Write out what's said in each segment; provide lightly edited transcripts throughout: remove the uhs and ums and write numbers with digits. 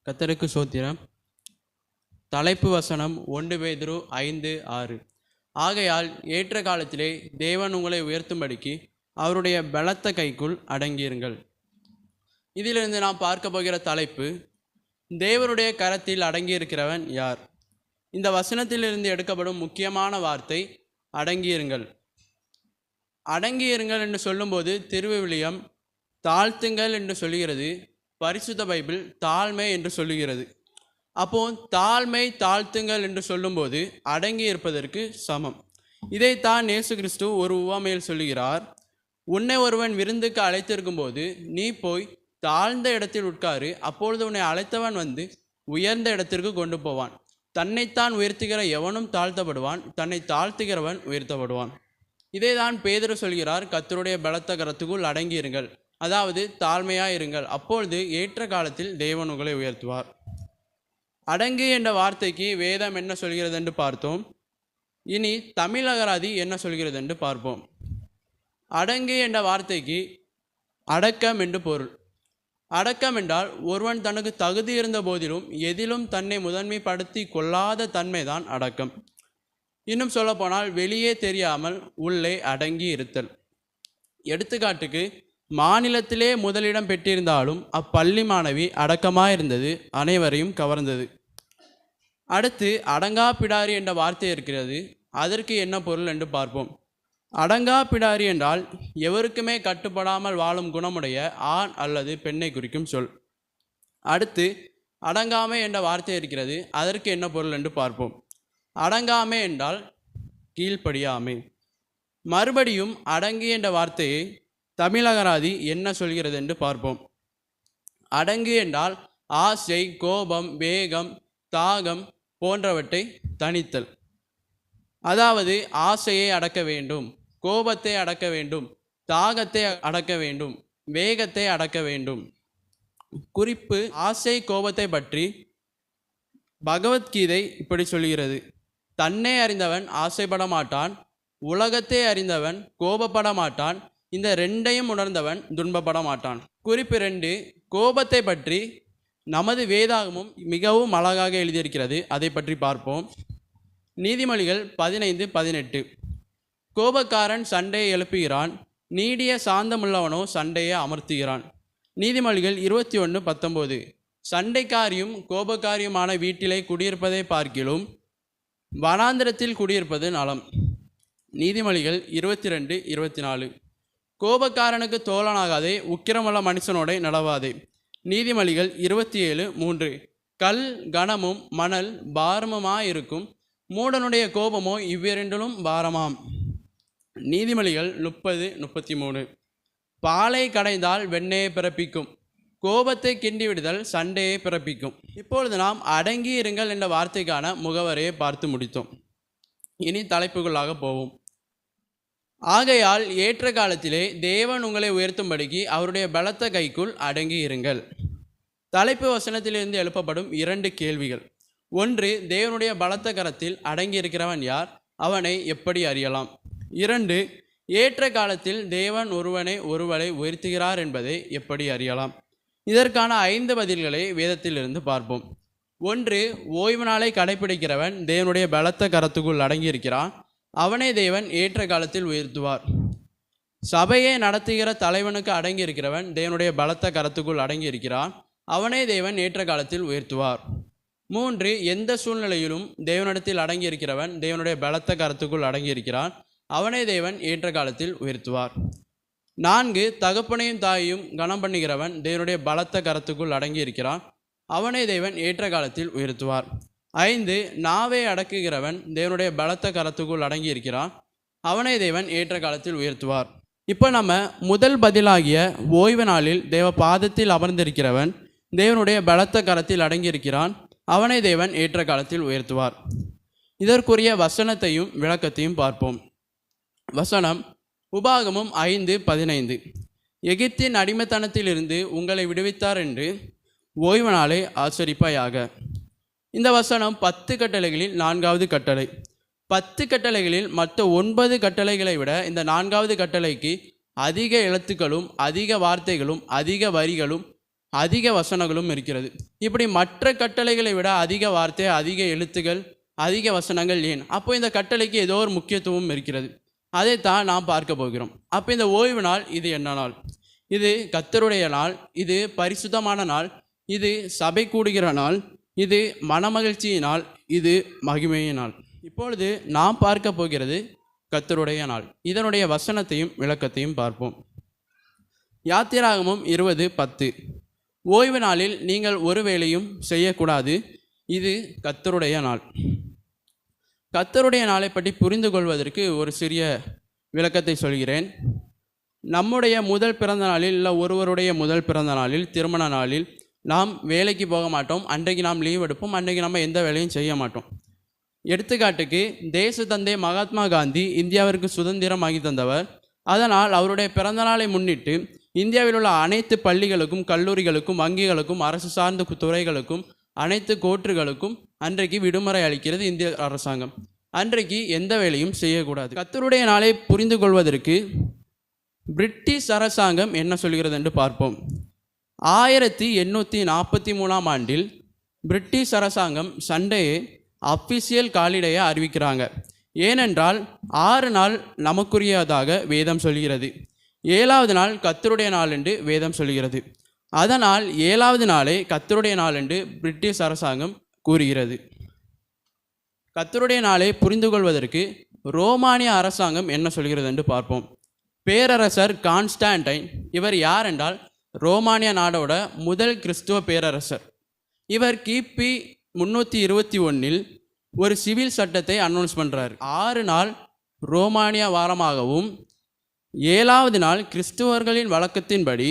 கர்த்தருக்கு ஸ்தோத்திரம். தலைப்பு வசனம் 1 பேதுரு 5:6. ஆகையால் ஏற்ற காலத்திலே தேவன் உங்களை உயர்த்தும்படிக்கு அவருடைய பலத்த கைக்குள் அடங்கியிருங்கள். இதிலிருந்து நாம் பார்க்க போகிற தலைப்பு, தேவனுடைய கரத்தில் அடங்கியிருக்கிறவன் யார்? இந்த வசனத்திலிருந்து எடுக்கப்படும் முக்கியமான வார்த்தை அடங்கியிருங்கள். அடங்கியிருங்கள் என்று சொல்லும்போது திருவிவிலியம் தாழ்த்துங்கள் என்று சொல்லுகிறது, பரிசுத்த பைபிள் தாழ்மை என்று சொல்லுகிறது. அப்போ தாழ்மை தாழ்த்துங்கள் என்று சொல்லும்போது அடங்கி இருப்பதற்கு சமம். இதைத்தான் இயேசு கிறிஸ்து ஒரு உவமையில் சொல்லுகிறார். உன்னை ஒருவன் விருந்துக்கு அழைத்திருக்கும் போது நீ போய் தாழ்ந்த இடத்தில் உட்காரு, அப்பொழுது உன்னை அழைத்தவன் வந்து உயர்ந்த இடத்திற்கு கொண்டு போவான். தன்னைத்தான் உயர்த்துகிற எவனும் தாழ்த்தப்படுவான், தன்னை தாழ்த்துகிறவன் உயர்த்தப்படுவான். இதை தான் பேதுரு சொல்கிறார், கர்த்தருடைய பலத்த கரத்துக்குள் அடங்கியிருங்கள், அதாவது தாழ்மையாயிருங்கள், அப்பொழுது ஏற்ற காலத்தில் தேவன் உங்களை உயர்த்துவார். அடங்கு என்ற வார்த்தைக்கு வேதம் என்ன சொல்கிறது என்று பார்த்தோம். இனி தமிழ் அகராதி என்ன சொல்கிறது என்று பார்ப்போம். அடங்கு என்ற வார்த்தைக்கு அடக்கம் என்று பொருள். அடக்கம் என்றால் ஒருவன் தனக்கு தகுதி இருந்த போதிலும் எதிலும் தன்னை முதன்மைப்படுத்தி கொள்ளாத தன்மைதான் அடக்கம். இன்னும் சொல்லப்போனால் வெளியே தெரியாமல் உள்ளே அடங்கி இருத்தல். எடுத்துக்காட்டுக்கு, மாநிலத்திலே முதலிடம் பெற்றிருந்தாலும் அப்பள்ளி மாணவி அடக்கமாயிருந்தது, அனைவரையும் கவர்ந்தது. அடுத்து அடங்கா பிடாரி என்ற வார்த்தை இருக்கிறது. அதற்கு என்ன பொருள் என்று பார்ப்போம். அடங்கா பிடாரி என்றால் எவருக்குமே கட்டுப்படாமல் வாழும் குணமுடைய ஆண் அல்லது பெண்ணை குறிக்கும் சொல். அடுத்து அடங்காமை என்ற வார்த்தை இருக்கிறது. அதற்கு என்ன பொருள் என்று பார்ப்போம். அடங்காமை என்றால் கீழ்ப்படியாமை. மறுபடியும் அடங்கி என்ற வார்த்தையை தமிழகராதி என்ன சொல்கிறது என்று பார்ப்போம். அடங்கு என்றால் ஆசை, கோபம், வேகம், தாகம் போன்றவற்றை தணித்தல். அதாவது ஆசையை அடக்க வேண்டும், கோபத்தை அடக்க வேண்டும், தாகத்தை அடக்க வேண்டும், வேகத்தை அடக்க வேண்டும். குறிப்பு, ஆசை கோபத்தை பற்றி பகவத்கீதை இப்படி சொல்கிறது, தன்னை அறிந்தவன் ஆசைப்பட மாட்டான், உலகத்தை அறிந்தவன் கோபப்பட மாட்டான், இந்த ரெண்டையும் உணர்ந்தவன் துன்பப்பட மாட்டான். குறிப்பு 2, கோபத்தை பற்றி நமது வேதாகமும் மிகவும் அழகாக எழுதியிருக்கிறது. அதை பற்றி பார்ப்போம். நீதிமொழிகள் 15:18. கோபக்காரன் சண்டையை எழுப்புகிறான், நீடிய சாந்தமுள்ளவனோ சண்டையை அமர்த்துகிறான். நீதிமொழிகள் 21:19. சண்டைக்காரியும் கோபக்காரியுமான வீட்டிலே குடியிருப்பதை பார்க்கிலும் வனாந்திரத்தில் குடியிருப்பது நலம். நீதிமொழிகள் 22:24. கோபக்காரனுக்கு தோழனாகாதே, உக்கிரமுள்ள மனுஷனோட நடவாதே. நீதிமொழிகள் 27:3. கல் கனமும் மணல் பாரமுமாயிருக்கும், மூடனுடைய கோபமோ இவ்விரண்டிலும் பாரமாம். நீதிமொழிகள் 30:33. பாலை கடைந்தால் வெண்ணெயை பிறப்பிக்கும், கோபத்தை கிண்டி விடுதல் சண்டையை பிறப்பிக்கும். இப்பொழுது நாம் அடங்கி இருங்கள் என்ற வார்த்தைக்கான முகவரையை பார்த்து முடித்தோம். இனி தலைப்புகளாக போவோம். ஆகையால் ஏற்ற காலத்திலே தேவன் உங்களை உயர்த்தும்படிக்கு அவருடைய பலத்த கைக்குள் அடங்கி இருங்கள். தலைப்பு வசனத்திலிருந்து எழுப்பப்படும் 2 கேள்விகள். 1, தேவனுடைய பலத்த கரத்தில் அடங்கி இருக்கிறவன் யார்? அவனை எப்படி அறியலாம்? 2, ஏற்ற காலத்தில் தேவன் ஒருவரை உயர்த்துகிறார் என்பதை எப்படி அறியலாம்? இதற்கான 5 பதில்களை வேதத்திலிருந்து பார்ப்போம். 1, ஓய்வு நாளை கடைபிடிக்கிறவன் தேவனுடைய பலத்த கரத்துக்குள் அடங்கியிருக்கிறான், அவனை தேவன் ஏற்ற காலத்தில் உயர்த்துவார். சபையை நடத்துகிற தலைவனுக்கு அடங்கியிருக்கிறவன் தேவனுடைய பலத்த கரத்துக்குள் அடங்கியிருக்கிறான், அவனை தேவன் ஏற்ற காலத்தில் உயர்த்துவார். 3, எந்த சூழ்நிலையிலும் தேவனிடத்தில் அடங்கியிருக்கிறவன் தேவனுடைய பலத்த கரத்துக்குள் அடங்கியிருக்கிறான், அவனை தேவன் ஏற்ற காலத்தில் உயர்த்துவார். 4, தகப்பனையும் தாயையும் கனம் பண்ணுகிறவன் தேவனுடைய பலத்த கரத்துக்குள் அடங்கியிருக்கிறான், அவனை தேவன் ஏற்ற காலத்தில் உயர்த்துவார். 5, நாவை அடக்குகிறவன் தேவனுடைய பலத்த கரத்துக்குள் அடங்கியிருக்கிறான், அவனை தேவன் ஏற்ற காலத்தில் உயர்த்துவார். இப்போ நம்ம முதல் பதிலாகிய ஓய்வு நாளில் தேவ பாதத்தில் அமர்ந்திருக்கிறவன் தேவனுடைய பலத்த கரத்தில் அடங்கியிருக்கிறான், அவனை தேவன் ஏற்ற காலத்தில் உயர்த்துவார். இதற்குரிய வசனத்தையும் விளக்கத்தையும் பார்ப்போம். வசனம் உபாகமம் 5:15. எகிப்தின் அடிமைத்தனத்திலிருந்து உங்களை விடுவித்தார் என்று ஓய்வு நாளை ஆச்சரிப்பாயாக. இந்த வசனம் 10 கட்டளைகளில் 4வது கட்டளை. 10 கட்டளைகளில் மற்ற 9 கட்டளைகளை விட இந்த 4வது கட்டளைக்கு அதிக எழுத்துக்களும் அதிக வார்த்தைகளும் அதிக வரிகளும் அதிக வசனங்களும் இருக்கிறது. இப்படி மற்ற கட்டளைகளை விட அதிக வார்த்தை, அதிக எழுத்துகள், அதிக வசனங்கள் ஏன்? அப்போ இந்த கட்டளைக்கு ஏதோ ஒரு முக்கியத்துவம் இருக்கிறது. அதைத்தான் நாம் பார்க்க போகிறோம். அப்போ இந்த ஓய்வு நாள் இது என்ன நாள்? இது கர்த்தருடைய நாள், இது பரிசுத்தமான நாள், இது சபை கூடுகிற நாள், இது மனமகிழ்ச்சியின் நாள், இது மகிமையின் நாள். இப்பொழுது நாம் பார்க்க போகிறது கர்த்தருடைய நாள். இதனுடைய வசனத்தையும் விளக்கத்தையும் பார்ப்போம். யாத்திராகமம் 20:10. ஓய்வு நாளில் நீங்கள் ஒரு வேலையும் செய்யக்கூடாது, இது கர்த்தருடைய நாள். கர்த்தருடைய நாளை பற்றி புரிந்து கொள்வதற்கு ஒரு சிறிய விளக்கத்தை சொல்கிறேன். நம்முடைய முதல் பிறந்த நாளில் இல்லை ஒருவருடைய முதல் பிறந்த நாளில், திருமண நாளில் நாம் வேலைக்கு போக மாட்டோம். அன்றைக்கு நாம் லீவ் எடுப்போம். அன்றைக்கு நம்ம எந்த வேலையும் செய்ய மாட்டோம். எடுத்துக்காட்டுக்கு, தேச தந்தை மகாத்மா காந்தி இந்தியாவிற்கு சுதந்திரம் ஆகி தந்தவர். அதனால் அவருடைய பிறந்த நாளை முன்னிட்டு இந்தியாவில் உள்ள அனைத்து பள்ளிகளுக்கும், கல்லூரிகளுக்கும், வங்கிகளுக்கும், அரசு சார்ந்த துறைகளுக்கும், அனைத்து கோர்ட்டுகளுக்கும் அன்றைக்கு விடுமுறை அளிக்கிறது இந்திய அரசாங்கம். அன்றைக்கு எந்த வேலையும் செய்யக்கூடாது. கர்த்தருடைய நாளை புரிந்து கொள்வதற்கு பிரிட்டிஷ் அரசாங்கம் என்ன சொல்கிறது என்று பார்ப்போம். 1843 ஆண்டில் பிரிட்டிஷ் அரசாங்கம் சண்டேயை அஃபிஷியல் காலிடையை அறிவிக்கிறாங்க. ஏனென்றால் 6 நாள் நமக்குரியதாக வேதம் சொல்கிறது. 7வது நாள் கர்த்தருடைய நாள் என்று வேதம் சொல்கிறது. அதனால் 7வது நாளை கர்த்தருடைய நாள் என்று பிரிட்டிஷ் அரசாங்கம் கூறுகிறது. கர்த்தருடைய நாளை புரிந்து கொள்வதற்கு ரோமானிய அரசாங்கம் என்ன சொல்கிறது என்று பார்ப்போம். பேரரசர் கான்ஸ்டான்டைன், இவர் யார் என்றால் ரோமானிய நாடோட முதல் கிறிஸ்துவ பேரரசர். இவர் கிபி 321 ஒரு சிவில் சட்டத்தை அனௌன்ஸ் பண்ணுறார். 6 நாள் ரோமானிய வாரமாகவும் 7வது நாள் கிறிஸ்துவர்களின் வழக்கத்தின்படி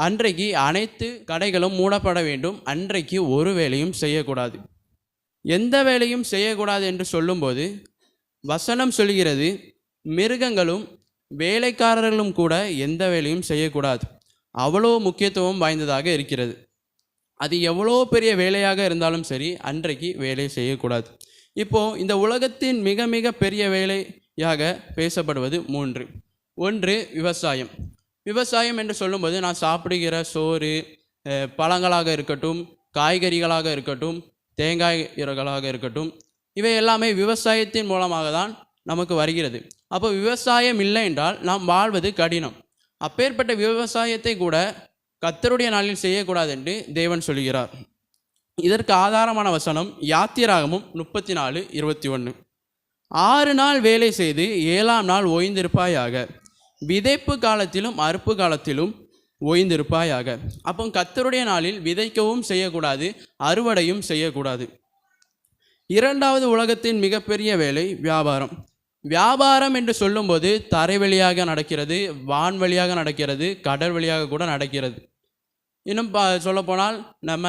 அன்றைக்கு அனைத்து கடைகளும் மூடப்பட வேண்டும். அன்றைக்கு ஒரு வேலையும் செய்யக்கூடாது. எந்த வேலையும் செய்யக்கூடாது என்று சொல்லும்போது வசனம் சொல்கிறது, மிருகங்களும் வேலைக்காரர்களும் கூட எந்த வேலையும் செய்யக்கூடாது. அவ்வளோ முக்கியத்துவம் வாய்ந்ததாக இருக்கிறது. அது எவ்வளோ பெரிய வேலையாக இருந்தாலும் சரி, அன்றைக்கு வேலை செய்யக்கூடாது. இப்போது இந்த உலகத்தின் மிக மிக பெரிய வேலையாக பேசப்படுவது 3. 1 விவசாயம். விவசாயம் என்று சொல்லும்போது நான் சாப்பிடுகிற சோறு, பழங்களாக இருக்கட்டும், காய்கறிகளாக இருக்கட்டும், தேங்காய்களாக இருக்கட்டும், இவை எல்லாமே விவசாயத்தின் மூலமாக தான் நமக்கு வருகிறது. அப்போ விவசாயம் இல்லை என்றால் நாம் வாழ்வது கடினம். அப்பேற்பட்ட விவசாயத்தை கூட கர்த்தருடைய நாளில் செய்யக்கூடாது என்று தேவன் சொல்கிறார். இதற்கு ஆதாரமான வசனம் யாத்திராகமம் 34:21. 6 நாள் வேலை செய்து 7ஆம் நாள் ஓய்ந்திருப்பாயாக, விதைப்பு காலத்திலும் அறுப்பு காலத்திலும் ஓய்ந்திருப்பாயாக. அப்போ கர்த்தருடைய நாளில் விதைக்கவும் செய்யக்கூடாது, அறுவடையும் செய்யக்கூடாது. 2வது உலகத்தின் மிகப்பெரிய வேலை வியாபாரம். வியாபாரம் என்று சொல்லும்போது தரை வழியாக நடக்கிறது, வான் வழியாக நடக்கிறது, கடல் வழியாக கூட நடக்கிறது. இன்னும் சொல்லப்போனால் நம்ம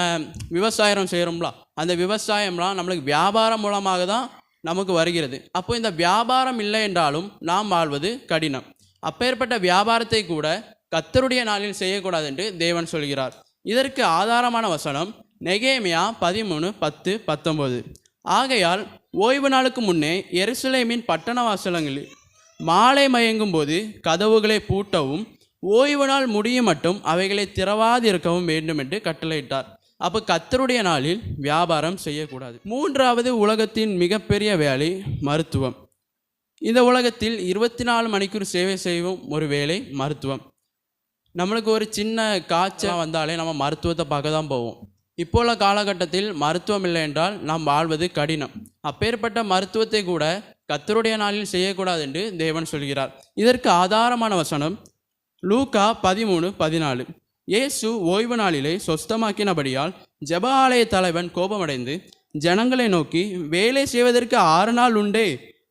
விவசாயம் செய்கிறோம்ல, அந்த விவசாயம்லாம் நம்மளுக்கு வியாபாரம் மூலமாக தான் நமக்கு வருகிறது. அப்போ இந்த வியாபாரம் இல்லை என்றாலும் நாம் வாழ்வது கடினம். அப்பேற்பட்ட வியாபாரத்தை கூட கர்த்தருடைய நாளில் செய்யக்கூடாது என்று தேவன் சொல்கிறார். இதற்கு ஆதாரமான வசனம் நெகேமியா 13:10-19. ஆகையால் ஓய்வு நாளுக்கு முன்னே எருசலேமின் பட்டண வாசல்களில் மாலை மயங்கும் போது கதவுகளை பூட்டவும், ஓய்வு நாள் முடியும் மட்டும் அவைகளை திறவாதிருக்கவும் வேண்டும் என்று கட்டளையிட்டார். அப்போ கர்த்தருடைய நாளில் வியாபாரம் செய்யக்கூடாது. 3வது உலகத்தின் மிகப்பெரிய வேலை மருத்துவம். இந்த உலகத்தில் 24 மணிக்கூர் சேவை செய்யும் ஒரு வேலை மருத்துவம். நம்மளுக்கு ஒரு சின்ன காய்ச்சல் வந்தாலே நம்ம மருத்துவத்தை பார்க்க தான் போவோம். இப்போ உள்ள காலகட்டத்தில் மருத்துவம் இல்லை என்றால் நாம் வாழ்வது கடினம். அப்பேற்பட்ட மருத்துவத்தை கூட கர்த்தருடைய நாளில் செய்யக்கூடாது என்று தேவன் சொல்கிறார். இதற்கு ஆதாரமான வசனம் லூக்கா 13:14. இயேசு ஓய்வு நாளிலே சொஸ்தமாக்கினபடியால் ஜெப ஆலய தலைவன் கோபமடைந்து ஜனங்களை நோக்கி, வேலை செய்வதற்கு 6 நாள் உண்டே,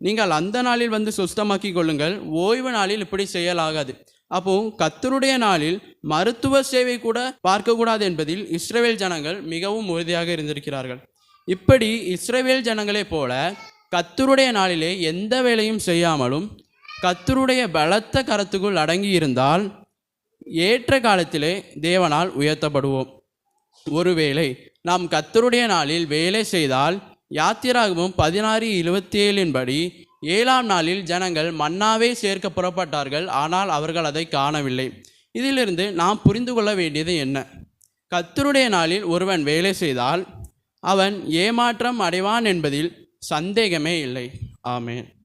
நீங்கள் அந்த நாளில் வந்து சொஸ்தமாக்கி கொள்ளுங்கள், ஓய்வு நாளில் இப்படி செய்யலாகாது. அப்போ கர்த்தருடைய நாளில் மருத்துவ சேவை கூட பார்க்கக்கூடாது என்பதில் இஸ்ரவேல் ஜனங்கள் மிகவும் உறுதியாக இருந்திருக்கிறார்கள். இப்படி இஸ்ரவேல் ஜனங்களைப் போல கர்த்தருடைய நாளிலே எந்த வேலையும் செய்யாமலும் கர்த்தருடைய பலத்த கரத்துக்குள் அடங்கி இருந்தால் ஏற்ற காலத்திலே தேவனால் உயர்த்தப்படுவோம். ஒருவேளை நாம் கர்த்தருடைய நாளில் வேலை செய்தால் யாத்திராகமம் 16:27 படி 7ஆம் நாளில் ஜனங்கள் மன்னாவே சேர்க்க புறப்பட்டார்கள், ஆனால் அவர்கள் அதை காணவில்லை. இதிலிருந்து நாம் புரிந்து கொள்ள வேண்டியது என்ன? கர்த்தருடைய நாளில் ஒருவன் வேலை செய்தால் அவன் ஏமாற்றம் அடைவான் என்பதில் சந்தேகமே இல்லை. ஆமென்.